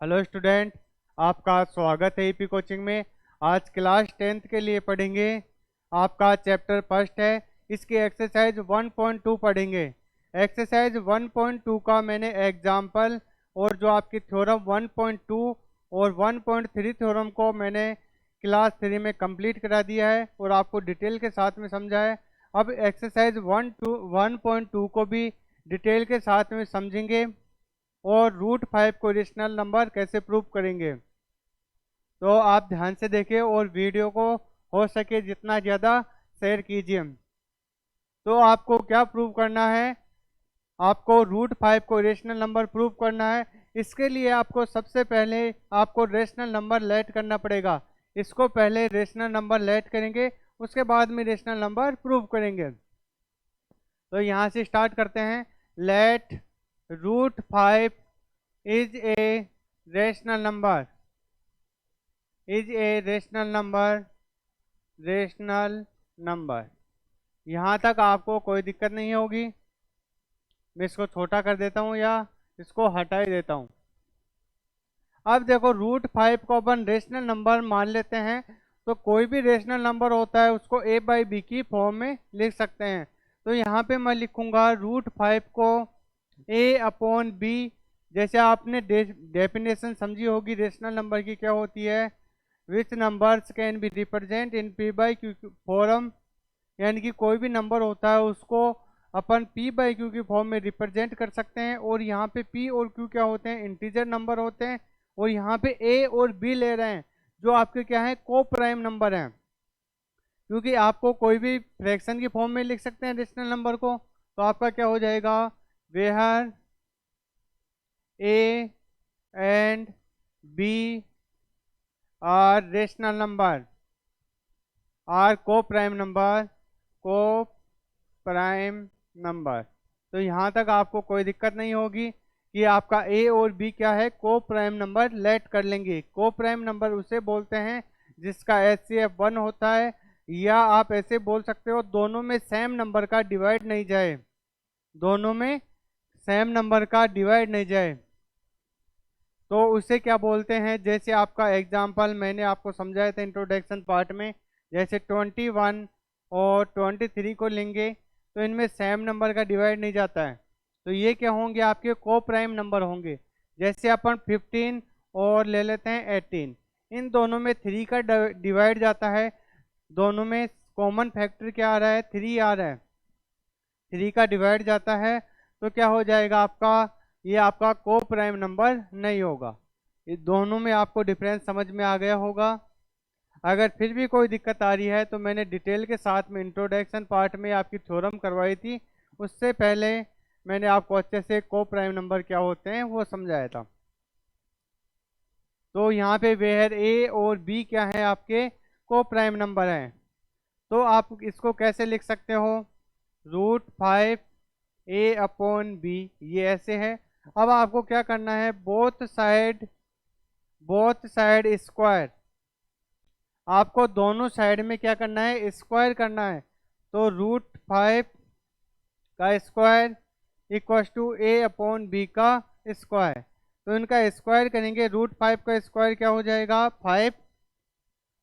Hello student, आपका स्वागत है ईपी कोचिंग में। आज क्लास 10th के लिए पढ़ेंगे। आपका चैप्टर फर्स्ट है। इसकी एक्सरसाइज 1.2 पढ़ेंगे। एक्सरसाइज 1.2 का मैंने एग्जाम्पल और जो आपकी थ्योरम 1.2 और 1.3 थ्योरम को मैंने क्लास 3 में कंप्लीट करा दिया है और आपको डिटेल के साथ में समझा है। अब एक्सरसाइज 1.2 को भी डिटेल के साथ में समझेंगे और रूट 5 को रेशनल नंबर कैसे प्रूव करेंगे। तो आप ध्यान से देखिए और वीडियो को हो सके जितना ज़्यादा शेयर कीजिए। तो आपको क्या प्रूव करना है? आपको रूट 5 को रेशनल नंबर प्रूव करना है। इसके लिए आपको सबसे पहले आपको रेशनल नंबर लेट करना पड़ेगा। इसको पहले रेशनल नंबर लेट करेंगे, उसके बाद में रेशनल नंबर प्रूव करेंगे। तो यहाँ से स्टार्ट करते हैं। Let root 5 is a rational number rational number। यहाँ तक आपको कोई दिक्कत नहीं होगी। मैं इसको छोटा कर देता हूँ या इसको हटा ही देता हूँ। अब देखो, रूट 5 को अपन रेशनल नंबर मान लेते हैं, तो कोई भी रेशनल नंबर होता है उसको a/b की फॉर्म में लिख सकते हैं। तो यहाँ पे मैं लिखूंगा रूट 5 को a/b। जैसे आपने डेफिनेशन समझी होगी रेशनल नंबर की, क्या होती है? Which numbers can be represent in p/q form. यानी कि कोई भी नंबर होता है उसको अपन p/q की फॉर्म में रिप्रेजेंट कर सकते हैं। और यहाँ पे p और q क्या होते हैं? इंटीजर नंबर होते हैं। और यहाँ पे a और b ले रहे हैं जो आपके क्या है? को प्राइम नंबर हैं। क्योंकि आपको कोई भी फ्रैक्शन की फॉर्म में लिख सकते हैं रेशनल नंबर को। तो आपका क्या हो जाएगा? Where a and b are rational number are को प्राइम नंबर। तो यहाँ तक आपको कोई दिक्कत नहीं होगी कि आपका ए और बी क्या है? को प्राइम नंबर लेट कर लेंगे। को प्राइम नंबर उसे बोलते हैं जिसका HCF 1 होता है, या आप ऐसे बोल सकते हो दोनों में सेम नंबर का डिवाइड नहीं जाए। दोनों में सेम नंबर का डिवाइड नहीं जाए तो उसे क्या बोलते हैं? जैसे आपका एग्जाम्पल मैंने आपको समझाया था इंट्रोडक्शन पार्ट में। जैसे 21 और 23 को लेंगे तो इनमें सेम नंबर का डिवाइड नहीं जाता है, तो ये क्या होंगे? आपके को प्राइम नंबर होंगे। जैसे अपन 15 और ले लेते हैं 18, इन दोनों में 3 का डिवाइड जाता है। दोनों में कॉमन फैक्टर क्या आ रहा है? 3 आ रहा है। 3 का डिवाइड जाता है तो क्या हो जाएगा आपका? ये आपका को प्राइम नंबर नहीं होगा। ये दोनों में आपको डिफरेंस समझ में आ गया होगा। अगर फिर भी कोई दिक्कत आ रही है तो मैंने डिटेल के साथ में इंट्रोडक्शन पार्ट में आपकी थ्योरम करवाई थी, उससे पहले मैंने आपको अच्छे से को प्राइम नंबर क्या होते हैं वो समझाया था। तो यहाँ पे वेयर ए और बी क्या है? आपके को प्राइम नंबर हैं। तो आप इसको कैसे लिख सकते हो? रूट 5 a/b, ये ऐसे है। अब आपको क्या करना है? Both side square. आपको दोनों साइड में क्या करना है? स्क्वायर करना है। तो रूट 5 का स्क्वायर इक्वल टू a/b का स्क्वायर। तो इनका स्क्वायर करेंगे। रूट 5 का स्क्वायर क्या हो जाएगा? 5।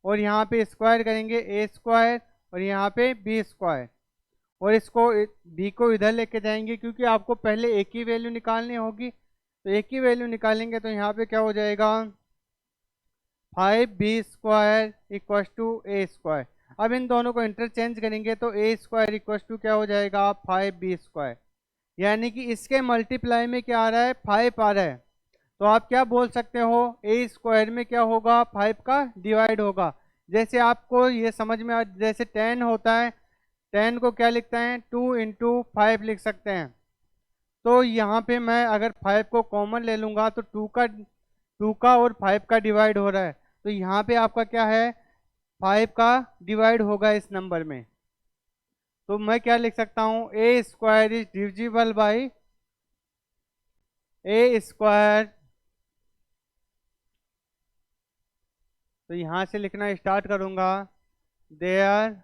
और यहाँ पे स्क्वायर करेंगे a² और यहाँ पे b²। और इसको b को इधर लेके जाएंगे क्योंकि आपको पहले एक ही वैल्यू निकालनी होगी। तो एक ही वैल्यू निकालेंगे तो यहाँ पे क्या हो जाएगा? 5b² equal to a²। अब इन दोनों को इंटरचेंज करेंगे तो a² इक्वल टू क्या हो जाएगा? 5b²। यानी कि इसके मल्टीप्लाई में क्या आ रहा है? 5 आ रहा है। तो आप क्या बोल सकते हो? a² में क्या होगा? 5 का डिवाइड होगा। जैसे आपको ये समझ में आ, जैसे 10 होता है, 10 को क्या लिखते हैं? 2 × 5 लिख सकते हैं। तो यहाँ पे मैं अगर 5 को कॉमन ले लूंगा तो 2 का और 5 का डिवाइड हो रहा है, तो यहाँ पे आपका क्या है? 5 का डिवाइड होगा इस नंबर में। तो मैं क्या लिख सकता हूँ? a² is divisible by a²। तो यहाँ से लिखना स्टार्ट करूंगा। There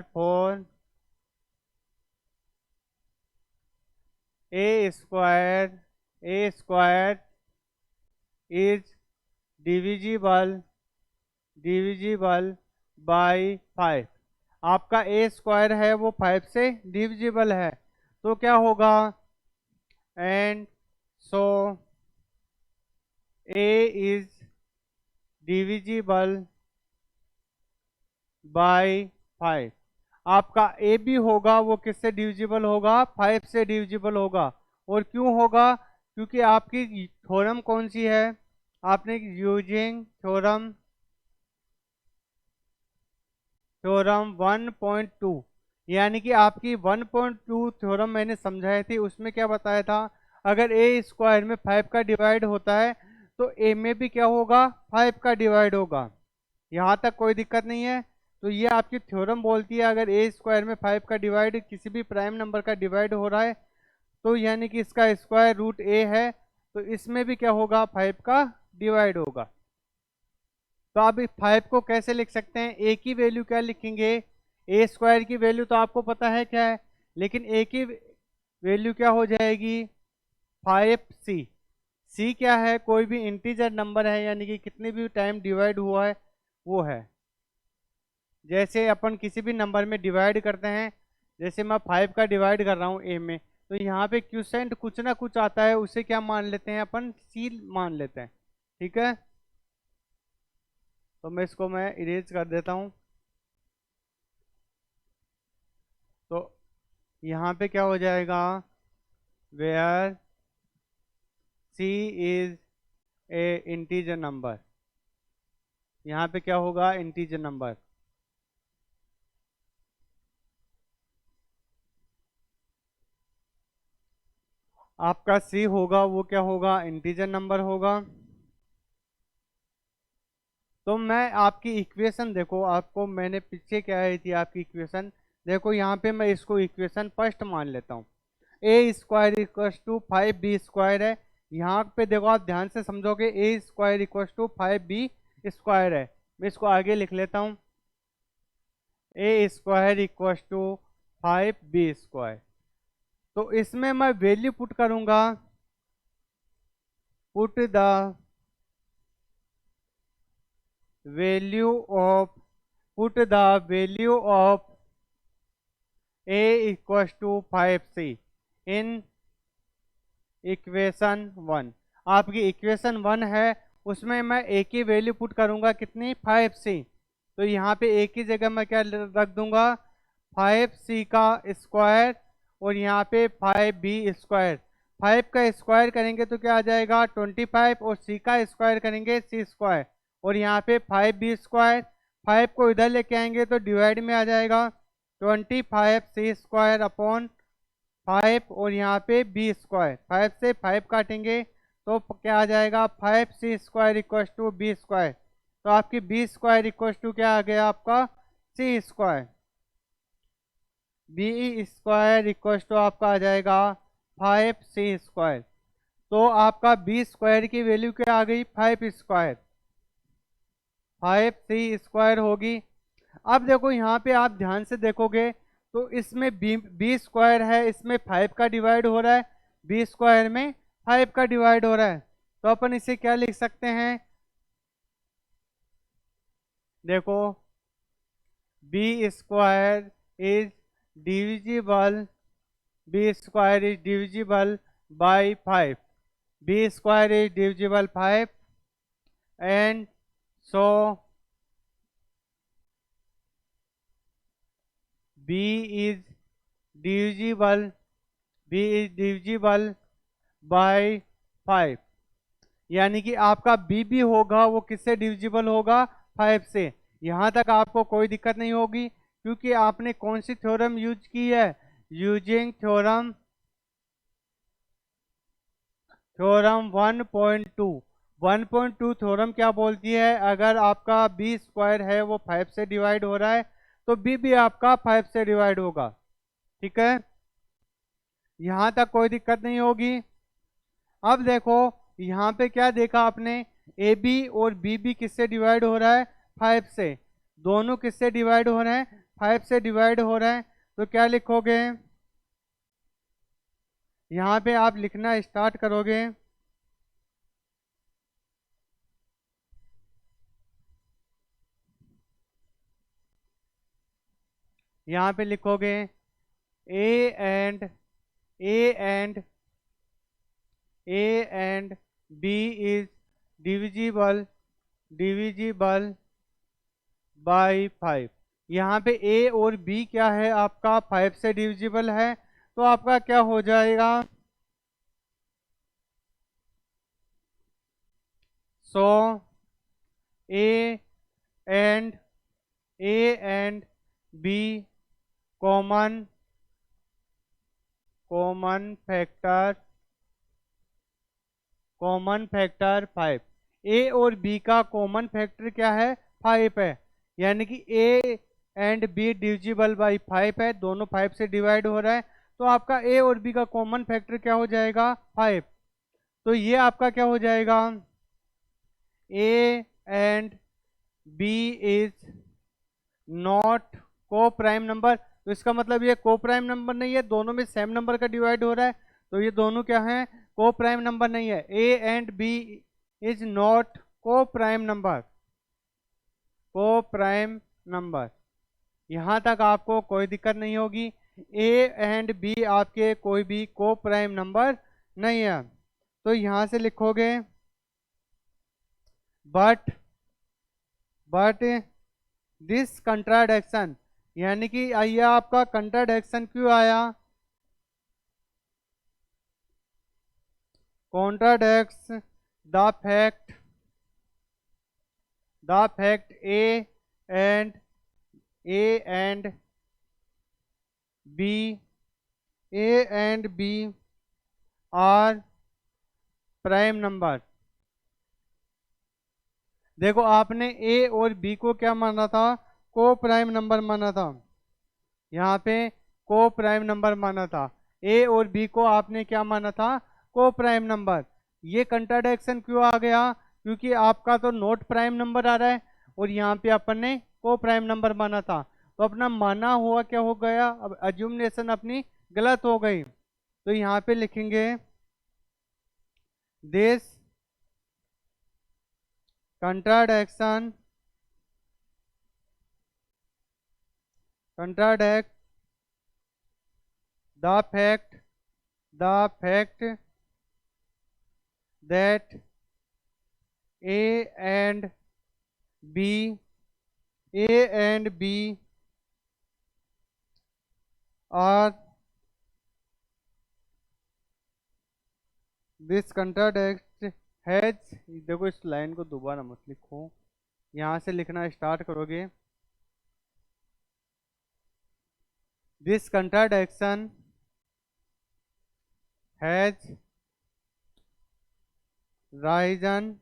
four a² a square is divisible by 5। आपका ए स्क्वायर है वो 5 से डिविजिबल है, तो क्या होगा, and so A is divisible by 5। आपका ए भी होगा वो किससे डिविजिबल होगा, 5 से डिविजिबल होगा। और क्यों होगा, क्योंकि आपकी थ्योरम कौन सी है, आपने यूजिंग थ्योरम 1.2, यानी कि आपकी 1.2 थ्योरम मैंने समझाई थी, उसमें क्या बताया था, अगर ए स्क्वायर में 5 का डिवाइड होता है तो ए में भी क्या होगा, 5 का डिवाइड होगा। यहाँ तक कोई दिक्कत नहीं है। तो ये आपकी थ्योरम बोलती है अगर ए स्क्वायर में 5 का डिवाइड किसी भी प्राइम नंबर का डिवाइड हो रहा है तो यानी कि इसका स्क्वायर रूट ए है, तो इसमें भी क्या होगा, 5 का डिवाइड होगा। तो आप इस 5 को कैसे लिख सकते हैं, ए की वैल्यू क्या लिखेंगे, ए स्क्वायर की वैल्यू तो आपको पता है क्या है, लेकिन ए की वैल्यू क्या हो जाएगी, 5c। सी क्या है, कोई भी इंटीजर नंबर है, यानी कि कितने भी टाइम डिवाइड हुआ है वो है। जैसे अपन किसी भी नंबर में डिवाइड करते हैं, जैसे मैं 5 का डिवाइड कर रहा हूँ ए में, तो यहाँ पे क्यूसेंट कुछ ना कुछ आता है, उसे क्या मान लेते हैं अपन, सी मान लेते हैं। ठीक है, तो मैं इसको इरेज कर देता हूँ। तो यहाँ पे क्या हो जाएगा, where c is a integer number, यहाँ पे क्या होगा, इंटीजर नंबर। आपका सी होगा वो क्या होगा, इंटीजर नंबर होगा। तो मैं आपकी इक्वेशन देखो, आपको मैंने पीछे क्या आई थी आपकी इक्वेशन, देखो यहाँ पे मैं इसको इक्वेशन फर्स्ट मान लेता हूँ, a square equal to 5b square है। यहाँ पे देखो आप ध्यान से समझोगे, a square equal to 5b square है। मैं इसको आगे लिख लेता हूँ, a square equal to 5b square. तो इसमें मैं वैल्यू पुट करूंगा, put the value of a equal to 5c in equation 1। आपकी इक्वेशन 1 है, उसमें मैं a की वैल्यू पुट करूंगा कितनी, 5c। तो यहाँ पे a की जगह मैं क्या रख दूंगा, 5c का स्क्वायर, और यहाँ पे 5b स्क्वायर। 5 का स्क्वायर करेंगे तो क्या आ जाएगा 25, और c का स्क्वायर करेंगे c स्क्वायर, और यहाँ पे 5b स्क्वायर। 5 को इधर लेके आएंगे तो डिवाइड में आ जाएगा 25c स्क्वायर अपॉन 5, और यहाँ पे b स्क्वायर। 5 से 5 काटेंगे तो क्या आ जाएगा, 5c square equal to b square. तो आपकी b स्क्वायर इक्व टू क्या आ गया आपका, c square. B square equal to आपका आ जाएगा 5c स्क्वायर। तो आपका बी स्क्वायर की वैल्यू क्या आ गई, 5 स्क्वायर, 5c स्क्वायर होगी। अब देखो यहाँ पे आप ध्यान से देखोगे तो इसमें बी स्क्वायर है, इसमें 5 का डिवाइड हो रहा है, बी स्क्वायर में 5 का डिवाइड हो रहा है। तो अपन इसे क्या लिख सकते हैं, देखो b square is divisible, b square is divisible by 5, b square is divisible 5, and so b is divisible by 5, यानी कि आपका b भी होगा वो किससे डिविजिबल होगा, 5 से। यहाँ तक आपको कोई दिक्कत नहीं होगी, क्योंकि आपने कौन सी थ्योरम यूज की है, यूजिंग थ्योरम 1.2। 1.2 थ्योरम क्या बोलती है, अगर आपका b स्क्वायर है वो 5 से डिवाइड हो रहा है तो b भी आपका 5 से डिवाइड होगा। ठीक है, यहां तक कोई दिक्कत नहीं होगी। अब देखो यहाँ पे क्या देखा आपने, ए बी और बी भी किससे डिवाइड हो रहा है, 5 से। दोनों किससे डिवाइड हो रहे हैं, 5 से डिवाइड हो रहे हैं। तो क्या लिखोगे, यहाँ पे आप लिखना स्टार्ट करोगे। यहाँ पे लिखोगे a and a and a and b is divisible by 5। यहाँ पे ए और बी क्या है आपका 5 से डिविजिबल है, तो आपका क्या हो जाएगा, so a and b common factor 5। A और बी का कॉमन फैक्टर क्या है, 5 है, यानी कि ए एंड बी डिविजिबल बाई 5 है, दोनों 5 से डिवाइड हो रहा है, तो आपका ए और बी का कॉमन फैक्टर क्या हो जाएगा, 5। तो ये आपका क्या हो जाएगा, a and b is not को प्राइम नंबर। तो इसका मतलब ये को प्राइम नंबर नहीं है, दोनों में सेम नंबर का डिवाइड हो रहा है, तो ये दोनों क्या है, को प्राइम नंबर नहीं है। A and b is not को प्राइम नंबर। यहां तक आपको कोई दिक्कत नहीं होगी। ए एंड बी आपके कोई भी को प्राइम नंबर नहीं है। तो यहां से लिखोगे बट दिस कंट्राडिक्शन, यानी कि आइए आपका कंट्राडिक्शन क्यों आया, contradicts the fact a and b are prime number. देखो आपने ए और बी को क्या माना था, को प्राइम नंबर माना था, यहाँ पे को प्राइम नंबर माना था। ए और बी को आपने क्या माना था, को प्राइम नंबर। ये कंट्राडिक्शन क्यों आ गया, क्योंकि आपका तो नोट प्राइम नंबर आ रहा है और यहाँ पे अपन ने को प्राइम नंबर माना था, तो अपना माना हुआ क्या हो गया, अब अज्यूमनेशन अपनी गलत हो गई। तो यहाँ पे लिखेंगे this contradict the fact that A and B are this contradict has. देखो इस लाइन को दोबारा मत लिखो, यहां से लिखना स्टार्ट करोगे, this contradiction has risen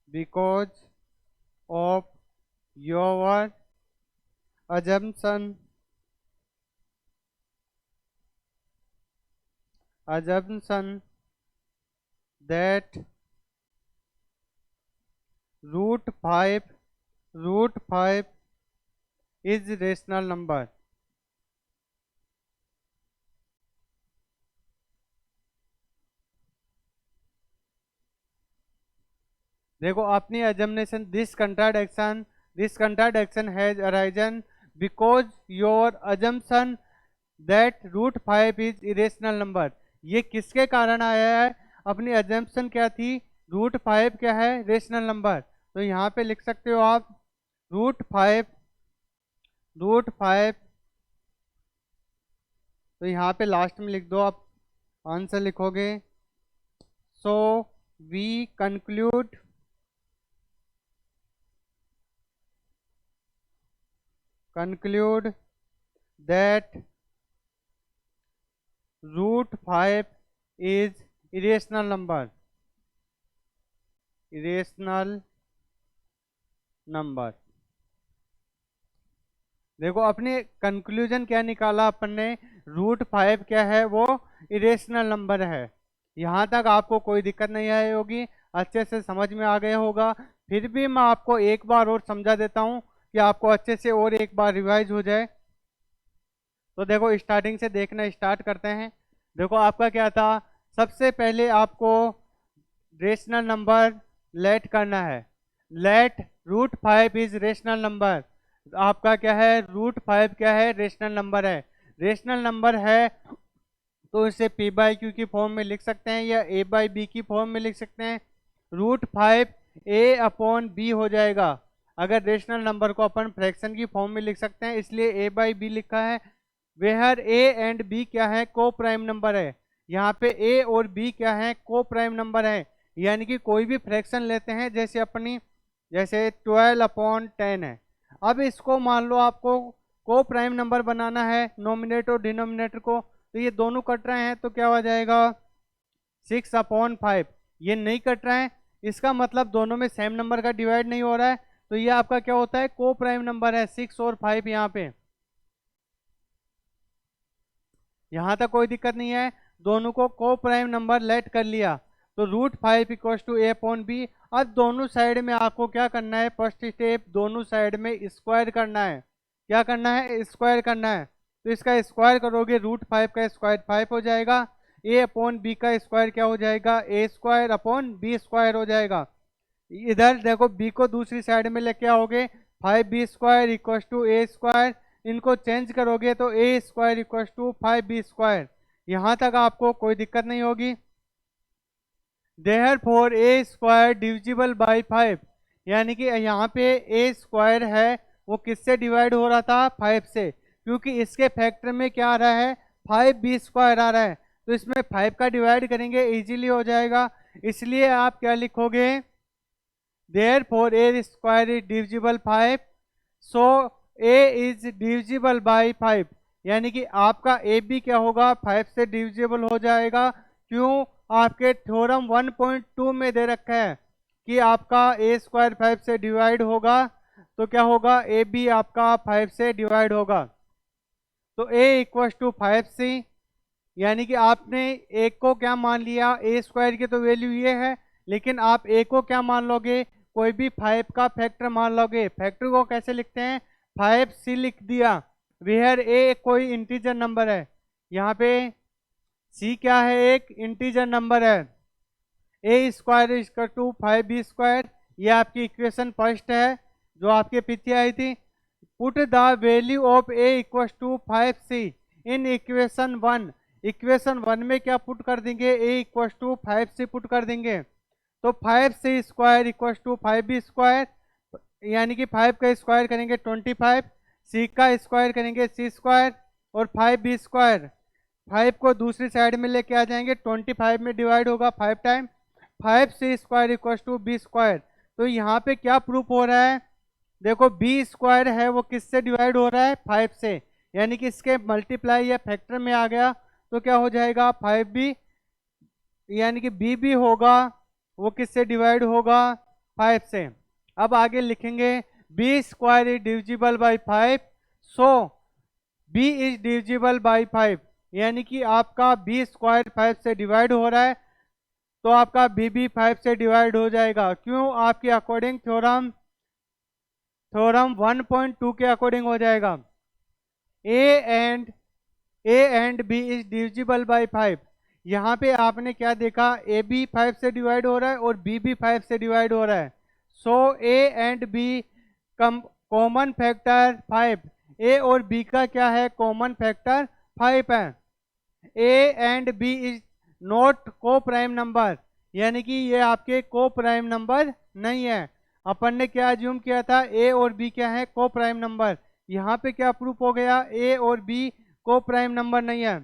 because of your assumption that root 5 is rational number। देखो अपनी assumption this contradiction has arisen because your assumption that root 5 is irrational number। ये किसके कारण आया है, अपनी assumption क्या थी, रूट 5 क्या है, रेशनल नंबर। तो यहाँ पे लिख सकते हो आप रूट 5, तो यहाँ पे लास्ट में लिख दो, आप आंसर लिखोगे। So we conclude that root 5 is irrational number। देखो अपने कंक्लूजन क्या निकाला अपन ने, रूट 5 क्या है, वो इरेशनल नंबर है। यहाँ तक आपको कोई दिक्कत नहीं आई होगी, अच्छे से समझ में आ गया होगा। फिर भी मैं आपको एक बार और समझा देता हूँ कि आपको अच्छे से और एक बार रिवाइज हो जाए। तो देखो स्टार्टिंग से देखना स्टार्ट करते हैं। देखो आपका क्या था, सबसे पहले आपको रेशनल नंबर लेट करना है। Let root 5 is rational number. आपका क्या है, रूट 5 क्या है, रेशनल नंबर है। रेशनल नंबर है तो इसे पी बाई क्यू की फॉर्म में लिख सकते हैं या ए बाई बी की फॉर्म में लिख सकते हैं। रूट 5 ए अपॉन बी हो जाएगा। अगर रेशनल नंबर को अपन फ्रैक्शन की फॉर्म में लिख सकते हैं, इसलिए ए बाई बी लिखा है। वेयर ए एंड बी क्या है, को प्राइम नंबर है। यहाँ पे ए और बी क्या है, को प्राइम नंबर है। यानी कि कोई भी फ्रैक्शन लेते हैं, जैसे 12 अपॉन 10 है। अब इसको मान लो आपको को प्राइम नंबर बनाना है, नोमिनेटर और डिनोमिनेटर को, तो ये दोनों कट रहे हैं तो क्या हो जाएगा 6 अपॉन 5। ये नहीं कट रहा है, इसका मतलब दोनों में सेम नंबर का डिवाइड नहीं हो रहा है, तो ये आपका क्या होता है, को प्राइम नंबर है 6 और 5। यहाँ तक कोई दिक्कत नहीं है, दोनों को को प्राइम नंबर लेट कर लिया। तो root 5 equal to a upon b. अब दोनों साइड में आपको क्या करना है, फर्स्ट स्टेप दोनों साइड में स्क्वायर करना है। क्या करना है, स्क्वायर करना है। तो इसका स्क्वायर करोगे, रूट 5 का स्क्वायर 5 हो जाएगा। ए अपॉन बी का स्क्वायर क्या हो जाएगा, ए स्क्वायर अपॉन बी स्क्वायर हो जाएगा। इधर देखो बी को दूसरी साइड में लेके आओगे, 5b square equal to a square. इनको चेंज करोगे तो a square equal to 5b square. यहाँ तक आपको कोई दिक्कत नहीं होगी। Therefore a square divisible by 5, यानी कि यहाँ पे ए स्क्वायर है वो किससे डिवाइड हो रहा था, 5 से, क्योंकि इसके फैक्टर में क्या आ रहा है, 5b स्क्वायर आ रहा है। तो इसमें 5 का डिवाइड करेंगे इजीली हो जाएगा। इसलिए आप क्या लिखोगे, therefore a square is divisible 5, so A is divisible by 5। यानी कि आपका ए बी क्या होगा, 5 से डिविजिबल हो जाएगा। क्यों, आपके थ्योरम 1.2 में दे रखा है कि आपका ए स्क्वायर 5 से डिवाइड होगा, तो क्या होगा, ए बी आपका 5 से डिवाइड होगा। तो ए इक्व टू 5c, यानी कि आपने ए को क्या मान लिया, ए स्क्वायर की तो वैल्यू ये है, लेकिन आप ए को क्या मान लोगे, कोई भी 5 का फैक्टर मान लोगे। फैक्टर को कैसे लिखते हैं, 5c लिख दिया। वेयर ए कोई इंटीजर नंबर है, यहाँ पे c क्या है, एक इंटीजर नंबर है। A square equal to 5b square, ये आपकी इक्वेशन फर्स्ट है जो आपके पीछे आई थी। Put the value of a equal to 5c in equation 1। Equation 1 में क्या पुट कर देंगे, ए इक्वल टू 5c पुट कर देंगे। तो 5c square equal to 5b square, यानी कि 5 का स्क्वायर करेंगे 25, c का स्क्वायर करेंगे c स्क्वायर, और 5b स्क्वायर 5 को दूसरी साइड में लेके आ जाएंगे, 25 में डिवाइड होगा 5 time, 5c square equal to b square. तो यहाँ पे क्या प्रूफ हो रहा है, देखो b स्क्वायर है वो किससे डिवाइड हो रहा है, 5 से, यानी कि इसके मल्टीप्लाई या फैक्टर में आ गया, तो क्या हो जाएगा 5b, यानी कि b भी होगा वो किससे डिवाइड होगा, 5 से। अब आगे लिखेंगे b square is divisible by 5, so b is divisible by 5, यानी कि आपका b स्क्वायर 5 से डिवाइड हो रहा है, तो आपका b भी 5 से डिवाइड हो जाएगा। क्यों, आपके अकॉर्डिंग थ्योरम 1.2 के अकॉर्डिंग हो जाएगा। a and b is divisible by 5। यहाँ पे आपने क्या देखा, a भी 5 से डिवाइड हो रहा है और b भी 5 से डिवाइड हो रहा है। सो a and b common factor 5, a और b का क्या है, कॉमन फैक्टर 5 है। a and b is not को प्राइम नंबर, यानी कि ये आपके को प्राइम नंबर नहीं है। अपन ने क्या अज्यूम किया था, a और b क्या है, को प्राइम नंबर। यहाँ पे क्या प्रूफ हो गया, a और b को प्राइम नंबर नहीं है।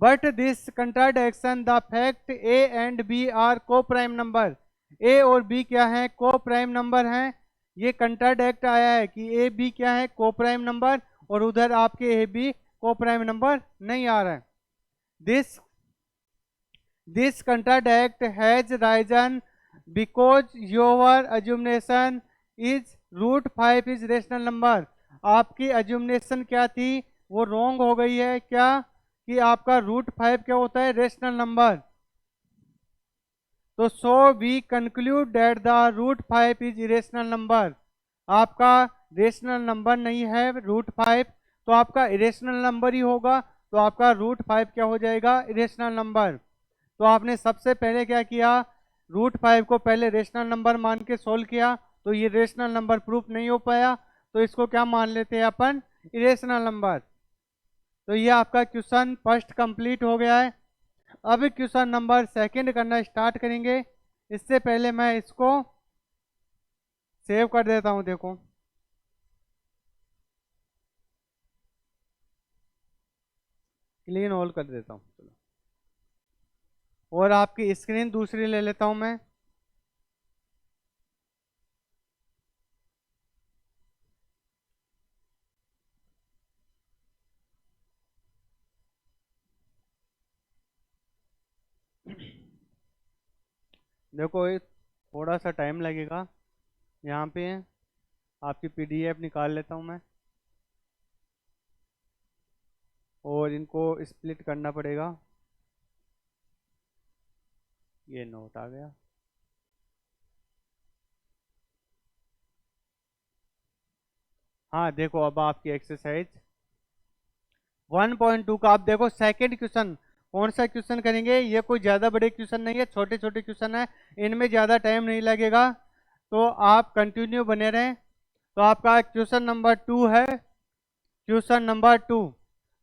But this contradiction the fact a and b are को प्राइम नंबर। a और b क्या है, को प्राइम नंबर हैं। ये कंट्राडिक्ट आया है कि a b क्या है, को प्राइम नंबर, और उधर आपके a b को प्राइम नंबर नहीं आ रहा है। This contradict has risen because your assumption is root 5 is rational number. आपकी अज्यूमनेशन क्या थी, वो रॉन्ग हो गई है। क्या, कि आपका रूट 5 क्या होता है, रेशनल नंबर। तो so we conclude that the root 5 is irrational number. आपका रेशनल नंबर नहीं है √5, तो आपका इरेशनल नंबर ही होगा। तो आपका √5 क्या हो जाएगा, इरेशनल नंबर। तो आपने सबसे पहले क्या किया, √5 को पहले रेशनल नंबर मान के सोल्व किया, तो ये रेशनल नंबर प्रूफ नहीं हो पाया, तो इसको क्या मान लेते हैं अपन, इरेशनल नंबर। तो ये आपका क्वेश्चन फर्स्ट कंप्लीट हो गया है। अब क्वेश्चन नंबर सेकंड करना स्टार्ट करेंगे। इससे पहले मैं इसको सेव कर देता हूं, देखो क्लीन ऑल कर देता हूं। चलो, और आपकी स्क्रीन दूसरी ले लेता हूं मैं। देखो ये थोड़ा सा टाइम लगेगा, यहाँ पे आपकी पीडीएफ निकाल लेता हूँ मैं, और इनको स्प्लिट करना पड़ेगा। ये नोट आ गया। हाँ देखो, अब आपकी एक्सरसाइज 1.2 का आप देखो सेकंड क्वेश्चन। कौन सा क्वेश्चन करेंगे, ये कोई ज़्यादा बड़े क्वेश्चन नहीं है, छोटे छोटे क्वेश्चन है, इनमें ज़्यादा टाइम नहीं लगेगा, तो आप कंटिन्यू बने रहें। तो आपका क्वेश्चन नंबर 2 है। Question number 2,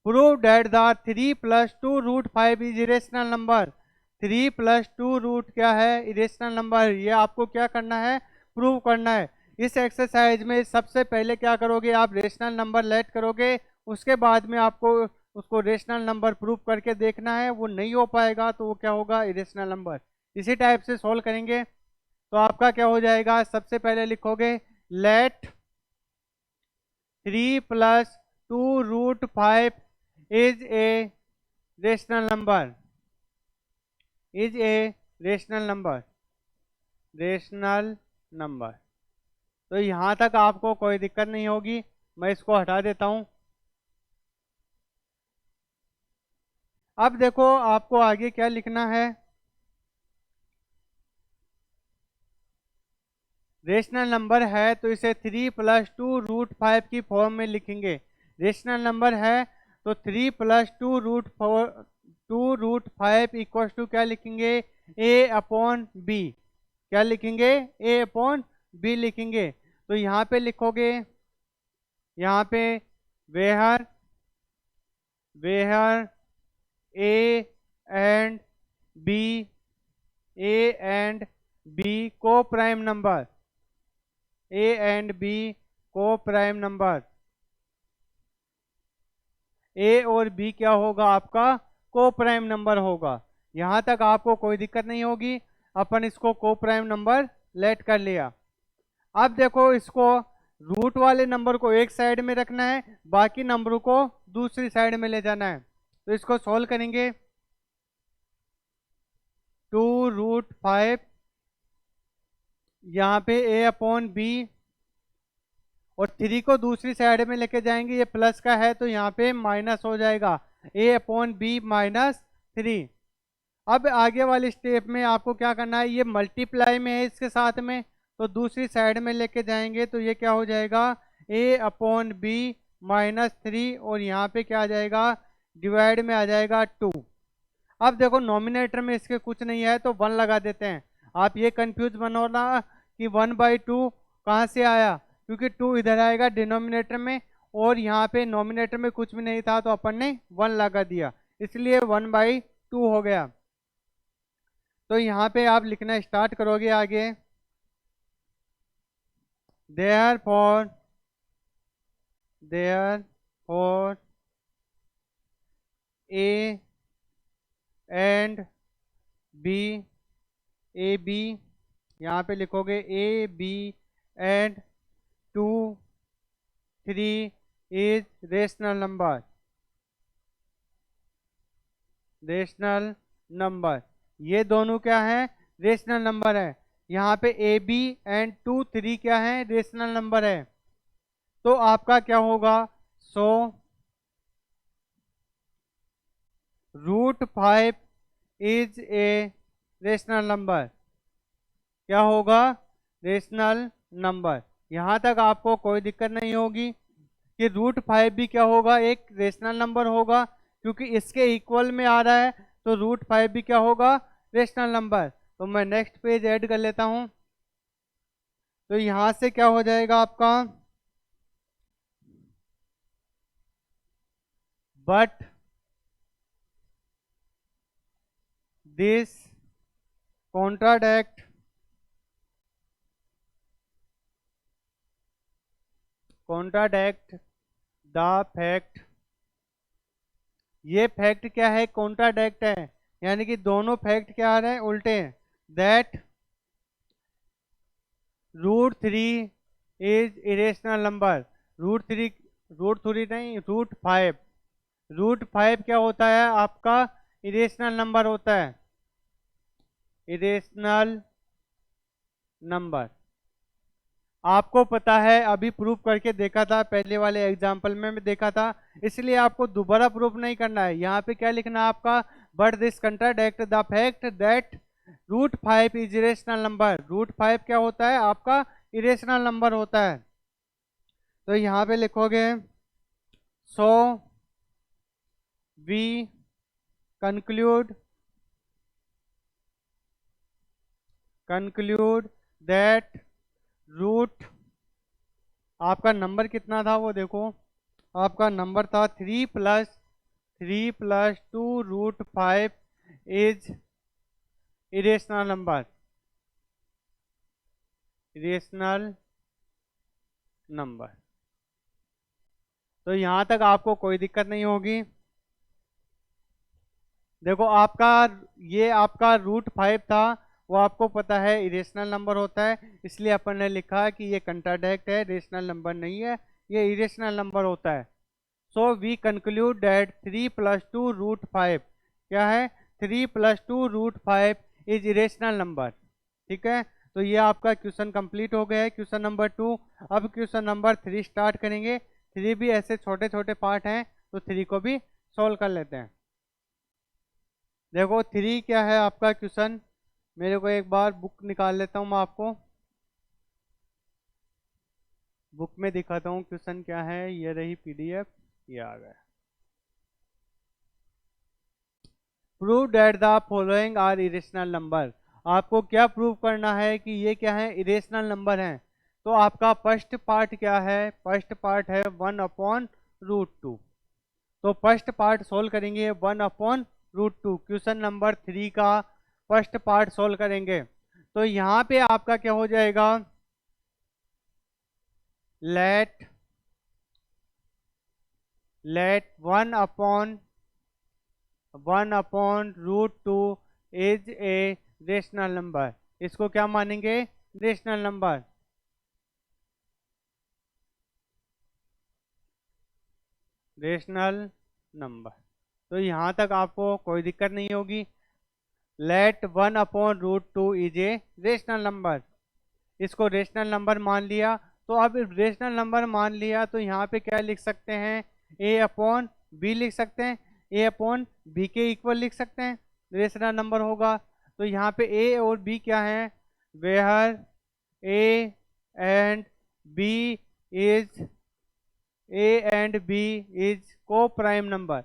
prove that the 3 + 2 √5 is irrational number. 3 + 2 root क्या है, इरेशनल नंबर। ये आपको क्या करना है, प्रूव करना है। इस एक्सरसाइज में सबसे पहले क्या करोगे, आप रेशनल नंबर लेट करोगे, उसके बाद में आपको उसको रेशनल नंबर प्रूव करके देखना है। वो नहीं हो पाएगा तो वो क्या होगा, इरेशनल नंबर। इसी टाइप से सॉल्व करेंगे। तो आपका क्या हो जाएगा, सबसे पहले लिखोगे late 3 + 2 √5 is a rational number, is a rational number, rational number। तो यहाँ तक आपको कोई दिक्कत नहीं होगी, मैं इसको हटा देता हूँ। अब देखो आपको आगे क्या लिखना है, रेशनल नंबर है तो इसे 3 + 2 √5 की फॉर्म में लिखेंगे। रेशनल नंबर है तो 3 + 2 √5 इक्वल्स टू क्या लिखेंगे, a/b। क्या लिखेंगे, a/b लिखेंगे। तो यहाँ पे लिखोगे, यहाँ पे वेहर वेहर a एंड b को prime number, a and b को प्राइम नंबर, a और b क्या होगा, आपका को प्राइम नंबर होगा। यहाँ तक आपको कोई दिक्कत नहीं होगी, अपन इसको को प्राइम नंबर लेट कर लिया। अब देखो इसको रूट वाले नंबर को एक साइड में रखना है, बाकी नंबरों को दूसरी साइड में ले जाना है। तो इसको सॉल्व करेंगे। 2 √5, यहाँ पे a/b, और 3 को दूसरी साइड में लेके जाएंगे, ये प्लस का है तो यहाँ पे माइनस हो जाएगा, a/b -3। अब आगे वाले स्टेप में आपको क्या करना है, ये मल्टीप्लाई में है इसके साथ में, तो दूसरी साइड में लेके जाएंगे तो ये क्या हो जाएगा, a/b -3, और यहाँ पे क्या आ जाएगा, डिवाइड में आ जाएगा 2। अब देखो नॉमिनेटर में इसके कुछ नहीं है तो 1 लगा देते हैं। आप ये कंफ्यूज बनो ना कि 1/2 कहाँ से आया, क्योंकि 2 इधर आएगा डिनोमिनेटर में, और यहाँ पे नॉमिनेटर में कुछ भी नहीं था तो अपन ने 1 लगा दिया, इसलिए 1/2 हो गया। तो यहाँ पे आप लिखना स्टार्ट करोगे आगे, therefore a and b, ab, यहाँ पे लिखोगे a b and 2 3 is rational number, rational number. ये दोनों क्या है, रेशनल नंबर है। यहाँ पे ए बी एंड 2 3 क्या है, रेशनल नंबर है। तो आपका क्या होगा, सो √5 इज ए रेशनल नंबर। क्या होगा, रेशनल नंबर। यहाँ तक आपको कोई दिक्कत नहीं होगी कि √5 भी क्या होगा, एक रेशनल नंबर होगा, क्योंकि इसके इक्वल में आ रहा है, तो √5 भी क्या होगा, रेशनल नंबर। तो मैं नेक्स्ट पेज ऐड कर लेता हूं। तो यहां से क्या हो जाएगा आपका, बट दिस कॉन्ट्राडक्ट द फैक्ट, ये फैक्ट क्या है, कॉन्ट्राडक्ट है, यानी कि दोनों फैक्ट क्या आ रहे हैं, उल्टे हैं। That √3 is irrational number. √3 नहीं, √5 क्या होता है आपका, इरेशनल नंबर होता है, इरेशनल नंबर। आपको पता है, अभी प्रूफ करके देखा था, पहले वाले एग्जाम्पल में भी देखा था, इसलिए आपको दोबारा प्रूफ नहीं करना है। यहाँ पे क्या लिखना है आपका, but this contradict the fact that √5 is irrational number. √5 क्या होता है आपका, इरेशनल नंबर होता है। तो यहाँ पे लिखोगे, so we conclude that root, आपका नंबर कितना था वो देखो, आपका नंबर था 3+2 √5 is irrational number, irrational number. तो यहां तक आपको कोई दिक्कत नहीं होगी। देखो आपका, ये आपका √5 था, वो आपको पता है इरेशनल नंबर होता है, इसलिए अपन ने लिखा कि ये कंट्राडिक्ट है, रेशनल नंबर नहीं है, ये इरेशनल नंबर होता है। सो वी कंक्लूड दैट 3+2 √5 क्या है, 3+2 √5 इज इरेशनल नंबर। ठीक है, तो ये आपका क्वेश्चन कंप्लीट हो गया है, क्वेश्चन नंबर 2। अब क्वेश्चन नंबर 3 स्टार्ट करेंगे। 3 भी ऐसे छोटे छोटे पार्ट हैं, तो 3 को भी सॉल्व कर लेते हैं। देखो 3 क्या है आपका क्वेश्चन, मेरे को एक बार बुक निकाल लेता हूँ मैं आपको, बुक में दिखाता हूँ क्वेश्चन क्या है। ये रही PDF, ये आ गया। Prove that the following are irrational number. आपको क्या प्रूव करना है कि ये क्या है, इरेशनल नंबर हैं। तो आपका फर्स्ट पार्ट क्या है, फर्स्ट पार्ट है 1/√2। तो फर्स्ट पार्ट सोल्व करेंगे 1/√2, क्वेश्चन नंबर 3 का फर्स्ट पार्ट सोल्व करेंगे। तो यहाँ पे आपका क्या हो जाएगा, let 1/√2 is a rational number. इसको क्या मानेंगे, रेशनल नंबर। रेशनल नंबर, तो यहाँ तक आपको कोई दिक्कत नहीं होगी। Let 1/√2 is a rational number, इसको रेशनल नंबर मान लिया। तो अब रेशनल नंबर मान लिया, तो यहाँ पे क्या लिख सकते हैं, A/B लिख सकते हैं, A/B के इक्वल लिख सकते हैं, रेशनल नंबर होगा। तो यहाँ पे A और B क्या है, where A and B is को प्राइम नंबर।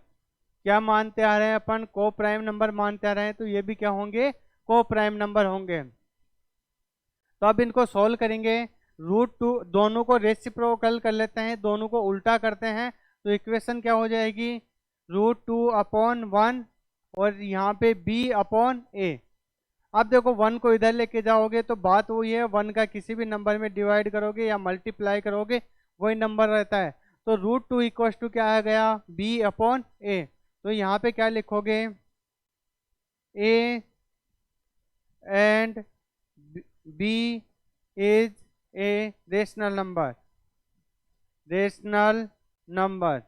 क्या मानते आ रहे हैं अपन, को प्राइम नंबर मानते आ रहे हैं, तो ये भी क्या होंगे, को प्राइम नंबर होंगे। तो अब इनको सॉल्व करेंगे। √2 दोनों को रेसिप्रोकल कर लेते हैं, दोनों को उल्टा करते हैं, तो इक्वेशन क्या हो जाएगी, √2/1 और यहाँ पे B/A। अब देखो 1 को इधर लेके जाओगे तो बात वही है, 1 का किसी भी नंबर में डिवाइड करोगे या मल्टीप्लाई करोगे वही नंबर रहता है। तो √2 इक्वल्स टू क्या आ गया, B/A। तो यहाँ पे क्या लिखोगे, A and B is a rational number, rational number.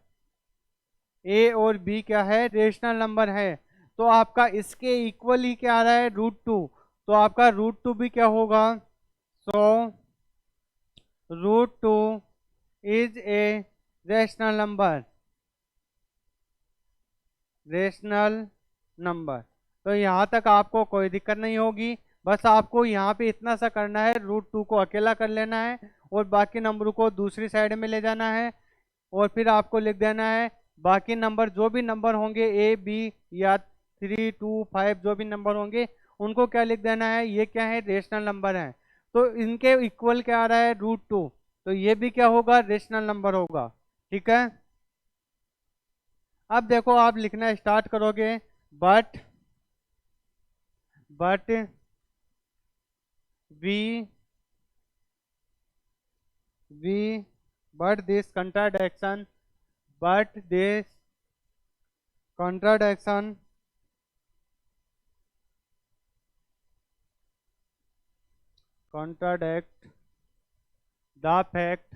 A और B क्या है, रेशनल नंबर है। तो आपका इसके इक्वल ही क्या आ रहा है, √2, तो आपका √2 भी क्या होगा, सो √2 is a rational number, rational number. तो यहाँ तक आपको कोई दिक्कत नहीं होगी, बस आपको यहाँ पे इतना सा करना है, √2 को अकेला कर लेना है और बाकी नंबरों को दूसरी साइड में ले जाना है। और फिर आपको लिख देना है बाकी नंबर, जो भी नंबर होंगे ए बी या 3 2 5 जो भी नंबर होंगे उनको क्या लिख देना है, ये क्या है, रेशनल नंबर है। तो इनके इक्वल क्या आ रहा है, √2, तो ये भी क्या होगा, रेशनल नंबर होगा। ठीक है। अब देखो आप लिखना स्टार्ट करोगे, but we we but this contradiction but this contradiction contradict the fact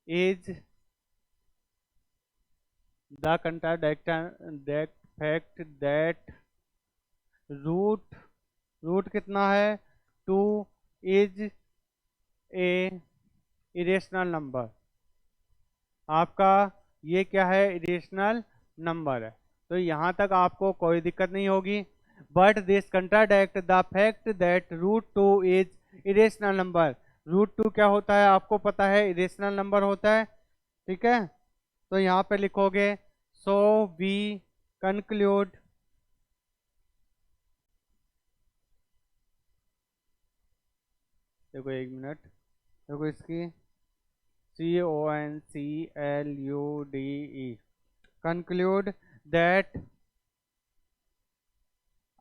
is the contradiction that fact that root कितना है, 2 इज ए इरेशनल नंबर। आपका ये क्या है, इरेशनल नंबर है। तो यहाँ तक आपको कोई दिक्कत नहीं होगी। But this contradict the fact that √2 is irrational number. √2 क्या होता है आपको पता है, इरेशनल नंबर होता है। ठीक है। तो यहाँ पे लिखोगे सो वी कंक्लूड देखो एक मिनट, देखो इसकी CONCLUDE कंक्लूड दैट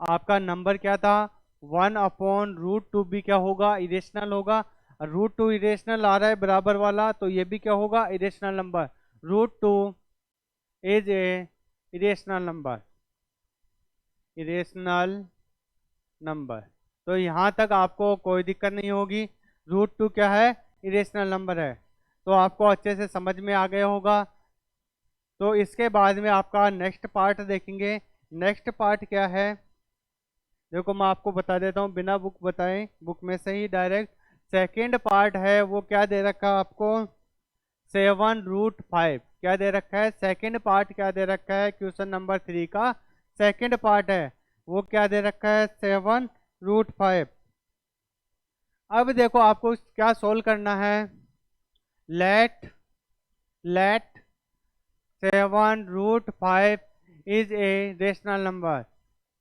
आपका नंबर क्या था, 1/√2 भी क्या होगा, इरेशनल होगा। √2 इरेशनल आ रहा है बराबर वाला, तो ये भी क्या होगा, irrational number. √2 is a irrational number, irrational number. तो यहाँ तक आपको कोई दिक्कत नहीं होगी। √2 क्या है, इरेशनल नंबर है। तो आपको अच्छे से समझ में आ गया होगा। तो इसके बाद में आपका नेक्स्ट पार्ट देखेंगे। नेक्स्ट पार्ट क्या है, देखो मैं आपको बता देता हूँ बिना बुक बताए, बुक में से ही डायरेक्ट। सेकेंड पार्ट है वो क्या दे रखा है आपको, 7√5 क्या दे रखा है, सेकेंड पार्ट क्या दे रखा है, क्वेश्चन नंबर 3 का सेकेंड पार्ट है वो क्या दे रखा है, 7√5। अब देखो आपको क्या सोल्व करना है, let 7√5 is a rational number.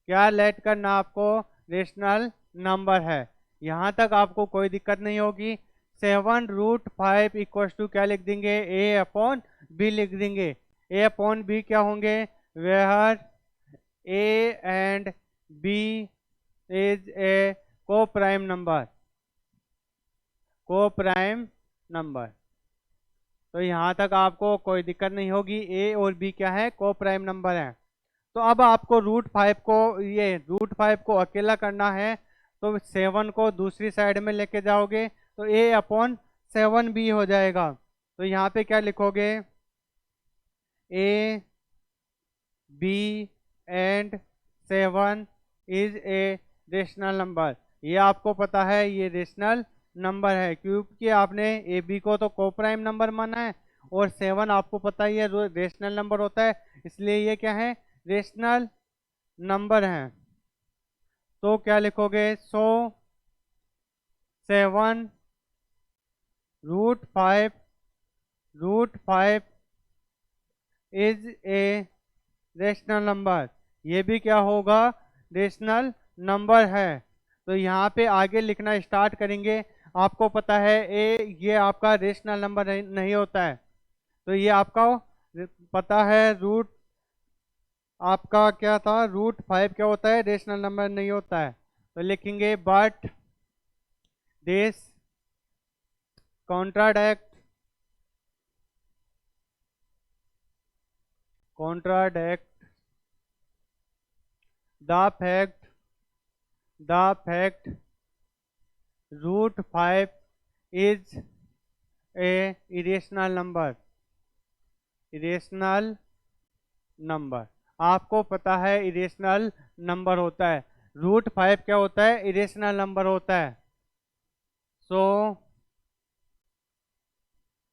क्या लेट करना आपको, रेशनल नंबर है। यहाँ तक आपको कोई दिक्कत नहीं होगी। 7√5 इक्वल टू क्या लिख देंगे, A/B लिख देंगे। A/B क्या होंगे, where A and B is a को प्राइम नंबर। तो यहाँ तक आपको कोई दिक्कत नहीं होगी, A और B क्या है, को प्राइम नंबर है। तो अब आपको √5 को अकेला करना है, तो 7 को दूसरी साइड में लेके जाओगे तो A/7B हो जाएगा। तो यहाँ पे क्या लिखोगे, A B and 7 is a rational number. ये आपको पता है ये रेशनल नंबर है, क्योंकि आपने AB को तो को प्राइम नंबर माना है और 7 आपको पता ही है रेशनल नंबर होता है, इसलिए ये क्या है, रेशनल नंबर है। तो क्या लिखोगे, 7√5 इज ए रेशनल नंबर। ये भी क्या होगा, रेशनल नंबर है। तो यहाँ पे आगे लिखना स्टार्ट करेंगे। आपको पता है ये आपका रेशनल नंबर नहीं होता है। तो ये आपका पता है, आपका क्या था, √5 क्या होता है, रेशनल नंबर नहीं होता है। तो लिखेंगे but this contradict the fact √5 is a irrational number. आपको पता है इरेशनल नंबर होता है, √5 क्या होता है, इरेशनल नंबर होता है। सो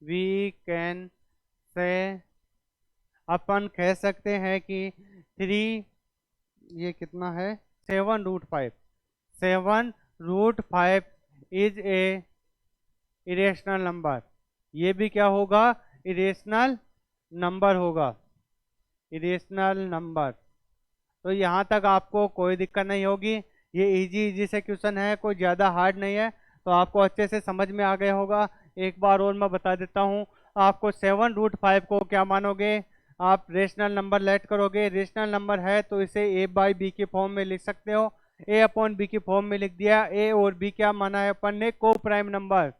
वी कैन से अपन कह सकते हैं कि 3 ये कितना है, 7√5 इज ए इरेशनल नंबर। ये भी क्या होगा, इरेशनल नंबर होगा, इरेशनल नंबर। तो यहाँ तक आपको कोई दिक्कत नहीं होगी। ये इजी इजी से क्वेश्चन है, कोई ज़्यादा हार्ड नहीं है, तो आपको अच्छे से समझ में आ गया होगा। एक बार और मैं बता देता हूँ आपको। 7√5 को क्या मानोगे, आप रेशनल नंबर लेट करोगे। रेशनल नंबर है तो इसे ए बाई बी के फॉर्म में लिख सकते हो। ए अपॉन बी की फॉर्म में लिख दिया। ए और बी क्या माना है अपन ने, को प्राइम नंबर।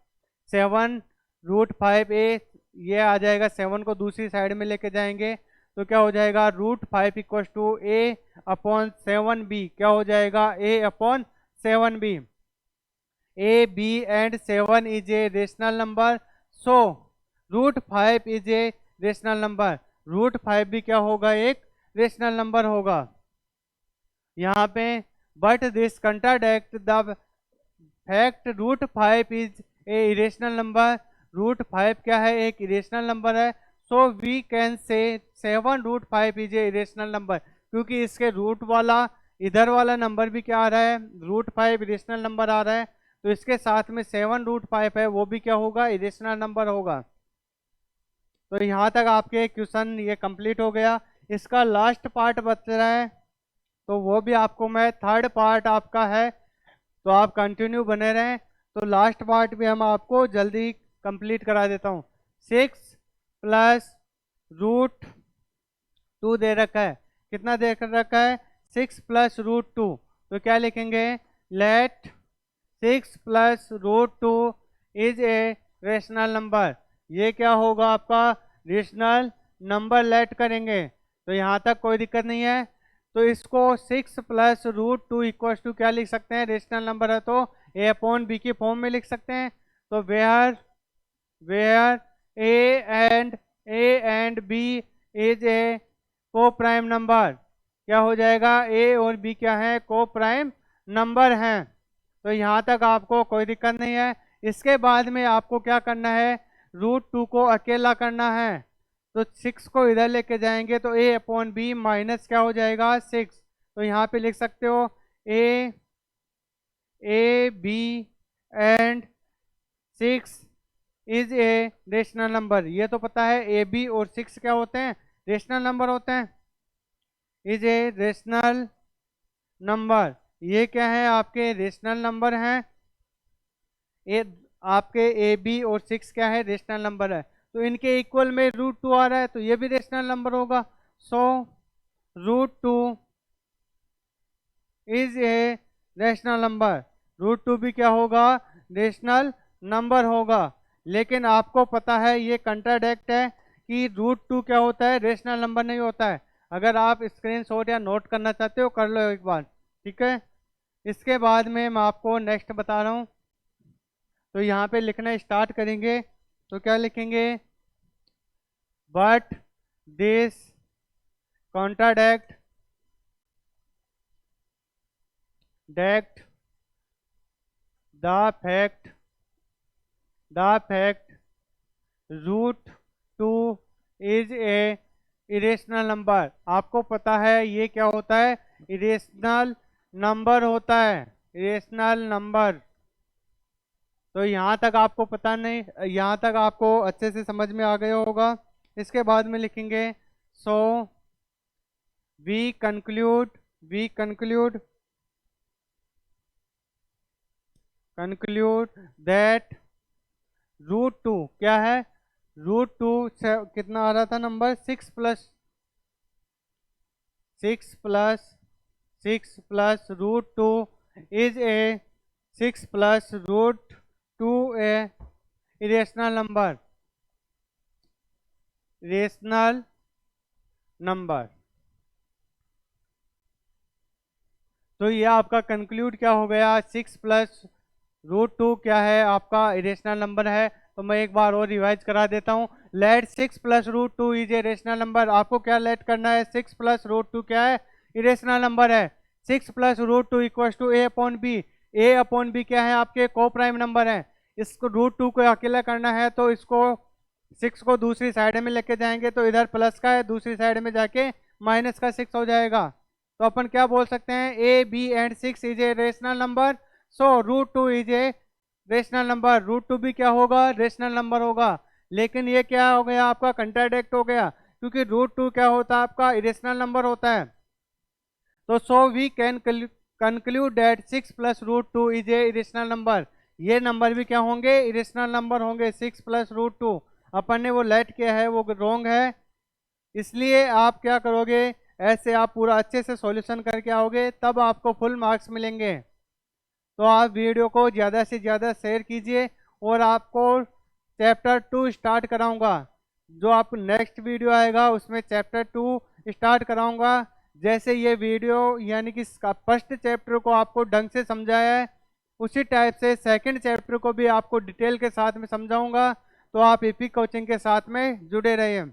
7√5 ए, ये आ जाएगा। 7 को दूसरी साइड में लेके जाएंगे तो क्या हो जाएगा, √5 equal to a upon 7b। क्या हो जाएगा, a upon 7b। A b and 7 is a rational number, so √5 is a rational number. √5 भी क्या होगा, एक रेशनल नंबर होगा। यहाँ पे but this contradict the fact √5 is a irrational number. √5 क्या है, एक इरेशनल नंबर है। सो we can say 7√5 is a irrational number, क्योंकि इसके रूट वाला इधर वाला नंबर भी क्या आ रहा है, √5 इरेशनल नंबर आ रहा है, तो इसके साथ में 7√5 है वो भी क्या होगा, इरेशनल नंबर होगा। तो यहाँ तक आपके क्वेश्चन ये कंप्लीट हो गया। इसका लास्ट पार्ट बच रहा है, तो वो भी आपको मैं, थर्ड पार्ट आपका है, तो आप कंटिन्यू बने रहें। तो लास्ट पार्ट भी हम आपको जल्दी कंप्लीट करा देता हूँ। 6 प्लस √2 दे रखा है, कितना दे रखा है, 6 प्लस √2। तो क्या लिखेंगे, let 6 plus √2 is a rational number. ये क्या होगा आपका, रेशनल नंबर लेट करेंगे। तो यहाँ तक कोई दिक्कत नहीं है। तो इसको 6 प्लस √2 इक्वल टू क्या लिख सकते हैं, रेशनल नंबर है तो ए अपॉन बी की फॉर्म में लिख सकते हैं। तो where a and b is a को प्राइम नंबर, क्या हो जाएगा, ए और बी क्या है, को प्राइम नंबर हैं। तो यहाँ तक आपको कोई दिक्कत नहीं है। इसके बाद में आपको क्या करना है, √2 को अकेला करना है। तो 6 को इधर लेके जाएंगे तो ए अपॉन बी माइनस क्या हो जाएगा, 6। तो यहाँ पे लिख सकते हो a b and 6 is a rational number. ये तो पता है ए बी और 6 क्या होते हैं, रेशनल नंबर होते हैं। इज ए रेशनल नंबर, ये क्या है, आपके रेशनल नंबर हैं। आपके ए बी और 6 क्या है, रेशनल नंबर है। तो इनके इक्वल में √2 आ रहा है तो ये भी रेशनल नंबर होगा। सो √2 इज ए रेशनल नंबर। √2 भी क्या होगा, रेशनल नंबर होगा। लेकिन आपको पता है ये कंट्राडिक्ट है कि √2 क्या होता है, रेशनल नंबर नहीं होता है। अगर आप स्क्रीनशॉट या नोट करना चाहते हो कर लो एक बार, ठीक है। इसके बाद में मैं आपको नेक्स्ट बता रहा हूँ। तो यहाँ पे लिखना स्टार्ट करेंगे तो क्या लिखेंगे, but this contradict the fact √2 is a irrational number. आपको पता है ये क्या होता है, इरेशनल नंबर होता है, इरेशनल नंबर। तो यहाँ तक आपको पता नहीं, यहाँ तक आपको अच्छे से समझ में आ गया होगा। इसके बाद में लिखेंगे सो वी कंक्लूड दैट √2 क्या है, √2 कितना आ रहा था number, 6 plus √2 is A 6 plus √2 A irrational number. तो ये आपका कंक्लूड क्या हो गया, 6 प्लस √2 क्या है, आपका इरेशनल नंबर है। तो मैं एक बार और रिवाइज करा देता हूँ। Let 6 plus √2 is a rational number. आपको क्या लेट करना है, 6 प्लस √2 क्या है, इरेशनल नंबर है। 6 plus √2 equal to a upon b. A upon b क्या है, आपके को प्राइम नंबर है। इसको √2 को अकेला करना है तो इसको 6 को दूसरी साइड में लेके जाएंगे तो इधर प्लस का है, दूसरी साइड में जाके माइनस का 6 हो जाएगा। तो अपन क्या बोल सकते हैं, a b and 6 is a rational number, so √2 is a rational number, root two भी क्या होगा, रेशनल नंबर होगा। लेकिन ये क्या हो गया आपका, कंट्राडिक्ट हो गया, क्योंकि रूट टू क्या होता है आपका, इरेशनल नंबर होता है। तो so we can conclude that 6 plus root two is a irrational number. ये नंबर भी क्या होंगे, इरेशनल नंबर होंगे। 6 प्लस रूट टू अपन ने वो लेट किया है वो रॉन्ग है, इसलिए आप क्या करोगे, ऐसे आप पूरा अच्छे से सॉल्यूशन करके आओगे तब आपको फुल मार्क्स मिलेंगे। तो आप वीडियो को ज़्यादा से ज़्यादा शेयर कीजिए और आपको चैप्टर 2 स्टार्ट कराऊंगा। जो आप नेक्स्ट वीडियो आएगा उसमें चैप्टर 2 स्टार्ट कराऊंगा। जैसे ये वीडियो यानी कि फर्स्ट चैप्टर को आपको ढंग से समझाया है, उसी टाइप से सेकंड चैप्टर को भी आपको डिटेल के साथ में समझाऊंगा। तो आप एपी कोचिंग के साथ में जुड़े रहिए।